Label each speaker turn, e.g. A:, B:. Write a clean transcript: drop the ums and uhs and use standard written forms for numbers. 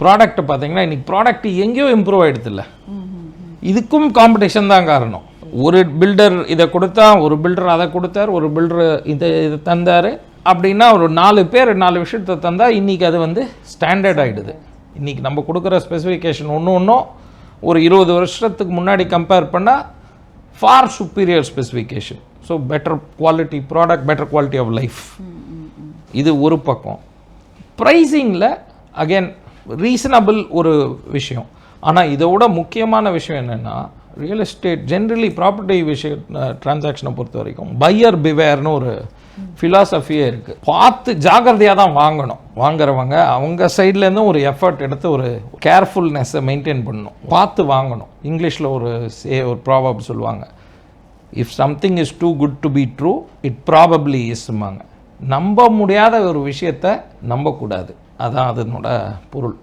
A: Product பார்த்தீங்கன்னா இன்றைக்கி product எங்கேயோ இம்ப்ரூவ் ஆகிடுதில்ல, இதுக்கும் காம்படிஷன் தான் காரணம். ஒரு பில்டர் இதை கொடுத்தா, ஒரு பில்டர் அதை கொடுத்தார், ஒரு பில்டர் இதை தந்தார் அப்படின்னா ஒரு 4 பேர் 4 விஷயத்தை தந்தால் இன்றைக்கி அது வந்து ஸ்டாண்டர்ட் ஆகிடுது. இன்றைக்கி நம்ம கொடுக்குற ஸ்பெசிஃபிகேஷன் ஒன்றும் ஒரு 20 வருஷத்துக்கு முன்னாடி கம்பேர் பண்ணால் for superior specification. So better quality product, better quality of life. இது ஒரு பக்கம். ப்ரைஸிங்கில் அகெயின் ரீசனபிள் ஒரு விஷயம். ஆனால் இதோட முக்கியமான விஷயம் என்னென்னா, ரியல் எஸ்டேட் ஜென்ரலி ப்ராப்பர்ட்டி விஷயம் டிரான்சாக்ஷனை பொறுத்த வரைக்கும் பையர் பிவேர்னு ஒரு ஃபிலாசபியே இருக்குது. பார்த்து ஜாகிரதையாக தான் வாங்கணும். வாங்குறவங்க அவங்க சைட்லேருந்தும் ஒரு எஃபர்ட் எடுத்து ஒரு கேர்ஃபுல்னஸை மெயின்டைன் பண்ணணும், பார்த்து வாங்கணும். இங்கிலீஷில் ஒரு ப்ராவர்ப் சொல்லுவாங்க, if something is too good to be true it probably இஸ்மாங்க. நம்ப முடியாத ஒரு விஷயத்தை நம்பக்கூடாது, அதான் அதனோட பொருள்.